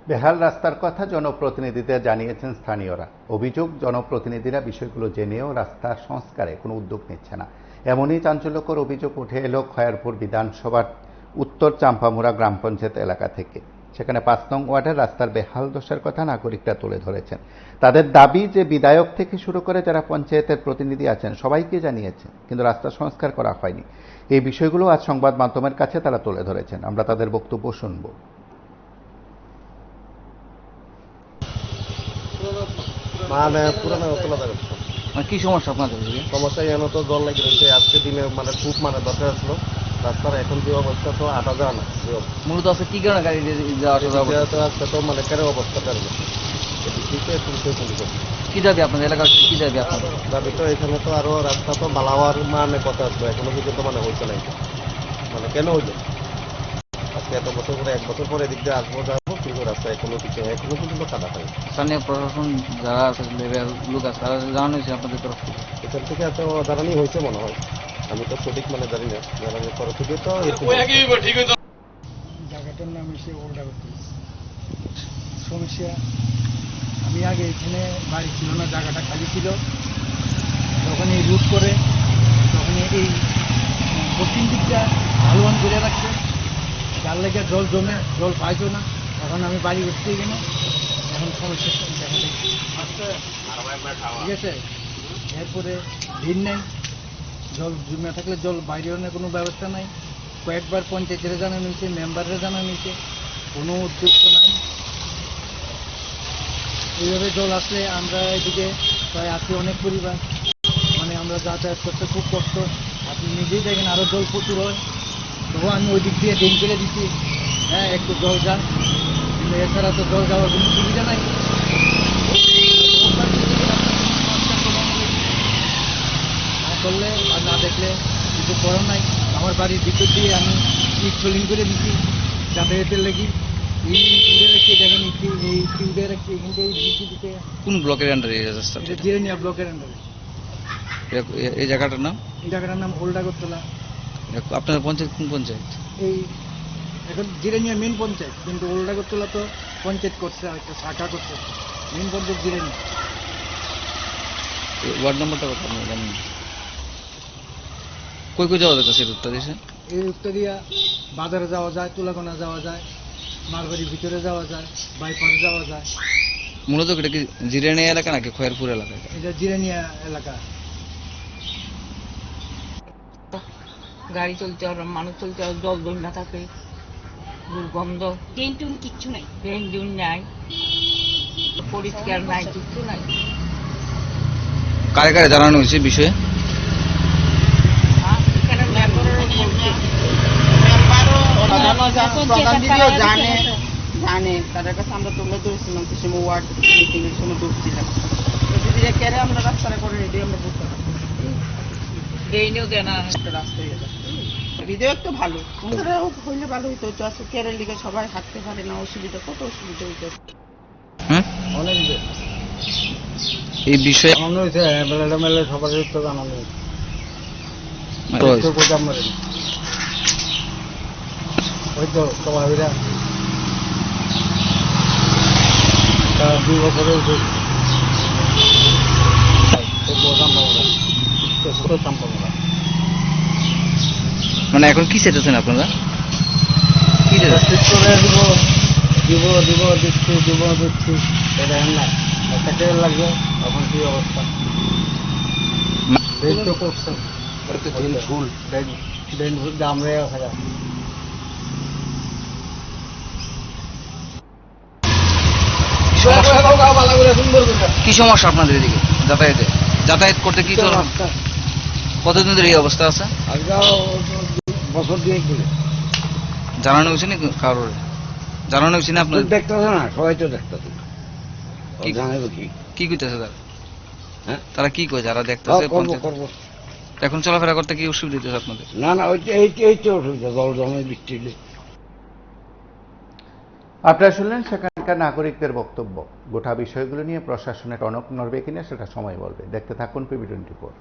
বেহাল রাস্তার কথা জনপ্রতিনিধিদের জানিয়েছেন স্থানীয়রা। অভিযোগ, জনপ্রতিনিধিরা বিষয়গুলো জেনেও রাস্তার সংস্কারে কোনো উদ্যোগ নিচ্ছে না। এমনই চাঞ্চল্যকর অভিযোগ উঠে এলো খয়ারপুর বিধানসভার উত্তর চাম্পামুড়া গ্রাম পঞ্চায়েত এলাকা থেকে। সেখানে ৫ নং ওয়ার্ডের রাস্তার বেহাল দশার কথা নাগরিকরা তুলে ধরেছেন। তাদের দাবি যে বিধায়ক থেকে শুরু করে যারা পঞ্চায়েতের প্রতিনিধি আছেন সবাইকে জানিয়েছেন, কিন্তু রাস্তা সংস্কার করা হয়নি। এই বিষয়গুলো আজ সংবাদ মাধ্যমের কাছে তারা তুলে ধরেছেন। আমরা তাদের বক্তব্য শুনব। মানে পুরানো তোলা যাবে কি সমস্যা আপনাদের? সমস্যা এখানে তো জল লেগে রয়েছে। আজকে দিনে মানে খুব দরকার ছিল রাস্তার। এখন যে অবস্থা তো আটা যায় না। মূলত আছে কি কারণে গাড়ি আজকে তো মানে কেন অবস্থা কারণে কি দাবি আপনাদের এলাকার? কি দাবি আপনাদের? দাবি তো এখানে তো আরো রাস্তা তো বালাওয়ার মানে কথা আসলো, এখনো পর্যন্ত মানে হয়েছে না। মানে কেন হইলো আজকে এত বছর পরে, 1 বছর পরে এদিক দিয়ে আসবো যাবো, কিন্তু রাস্তা এখনো পর্যন্ত কাদা হয়। স্থানীয় প্রশাসন যারা আছে, লোক আছে, তারা জানানো হয়েছে আপনাদের তরফ থেকে? এখান থেকে এত জানানি হয়েছে মনে হয়, আমি তো সঠিক মানে জানি না। জানানির তরফ থেকে তো জায়গাটার নাম এসে ওল্ডাগতি। সমস্যা, আমি আগে এখানে বাড়ি ছিল না, জায়গাটা খালি ছিল। যখন এই রুট করে তখন এই পশ্চিম দিকটা ভালোবান করে রাখছে, যার লেগে জল জমে, জল পাইছো না। এখন আমি বাড়ি উঠতে এখানে, এখন সমস্যা দেখা দিচ্ছে। ঠিক আছে, এরপরে ভিড় নেই, জল জমে থাকলে জল বাইরের কোনো ব্যবস্থা নাই। কয়েকবার পঞ্চায়েতের জানানো হয়েছে, মেম্বারের জানানো হয়েছে, কোনো উদ্যোগ তো নাই। এইভাবে জল আসলে আমরা এদিকে প্রায় আছি অনেক পরিবার, মানে আমরা যাতায়াত করতে খুব কষ্ট। আপনি নিজেই দেখেন আরও জল প্রচুর হয়, তবু আমি ওই দিক দিয়ে ড্রেন করে দিচ্ছি। হ্যাঁ, একটু জল যান, কিন্তু এছাড়া তো জল যাওয়ার কোনো সুবিধা নাই। না করলে আর না দেখলে কিছু করার নাই। আমার বাড়ির ভিতর দিয়ে আমি ইট সলিং করে দিচ্ছি যাতায়াতের লেগে। এই উড়ে রাখছি, দেখেন এই উড়ে রাখছি এখান থেকে দিচ্ছি দিতে। কোন ব্লকের আন্ডারে এই রাস্তাটা? এটা জিরানিয়া ব্লকের আন্ডারে। এই জায়গাটার নাম? এই জায়গাটার নাম ওল্ডাগরতলা। আপনার পঞ্চায়েত কোন পঞ্চায়েত? এই এখন জিরানিয়া মেন পঞ্চায়েত, কিন্তু ওল্ডাগরতলা তো পঞ্চায়েত করছে, আর একটা শাখা করছে। মেন পঞ্চায়েত জিরানিয়া। ওয়ার্ড নম্বরটা কত আপনি জানেন? কই কই যাওয়া যাচ্ছে রুটটা দিয়েছে? এই রুটটা দিয়া বাজারে যাওয়া যায়, তুলাকোনা যাওয়া যায়, মারবাড়ির ভিতরে যাওয়া যায়, বাইপাস যাওয়া যায়। মূলত এটা কি জিরানিয়া এলাকা নাকি খয়েরপুর এলাকা? এটা জিরানিয়া এলাকা। গাড়ি চলতে আর মানুষ চলতে আর জল জল না থাকে, দুর্গন্ধ। ট্রেন টুন কিচ্ছু নাই, ট্রেন টুন নাই, পরিষ্কার নাই, কিচ্ছু নাই। কারে কারে জানানো হয়েছে বিষয়ে? এখানে মেম্বারেরও বলছে, প্রধান দিদিও জানে, তাদের কাছে আমরা তুলে ধরছিলাম, সে সময় ওয়ার্ড মিটিং এর সময় ধরছিলাম। দিদিরা কেড়ে আমরা রাস্তাটা করে রেডি, আমরা বুঝতে পারছি ড্রেনেও দেয় না, একটা রাস্তায় বিধেয়ক তো ভালো হইলে ভালো হইতো। কেরার লিগে সবাই হাঁটতে পারে না, অসুবিধা, কত অসুবিধা হইতো। অনেক এই বিষয়ে জানানো হয়েছে, মেলে সবার তো জানানো হয়েছে। ওই তো সবাই 2 বছরের মানে এখন কি চাইতেছেন আপনারা? কি দিচ্ছি এটা না, একটা ট্রেন লাগবে, তখন কি অবস্থা? ড্রেন তো করছে, ড্রেন ভুল দাম রয়ে আছে। কি সমস্যা আপনাদের এদিকে যাতায়াতে? যাতায়াত করতে কি কতদিন ধরে এই অবস্থা আছে? বছর দিয়ে জানানো হয়েছে না কারোর? জানানো হয়েছে না আপনার? দেখতেছে না, সবাই তো দেখতেছে। কি কইতেছে তারা? হ্যাঁ, তারা কি কয় যারা দেখতেছে? করবো। এখন চলাফেরা করতে কি অসুবিধা হচ্ছে আপনাদের? না না, এইটা অসুবিধা, জল জমে বৃষ্টি। আপনারা শুনলেন সেখানকার নাগরিকদের বক্তব্য। গোটা বিষয়গুলো নিয়ে প্রশাসনের টনক নড়বে কিনা সেটা সময় বলবে। দেখতে থাকুন PB24।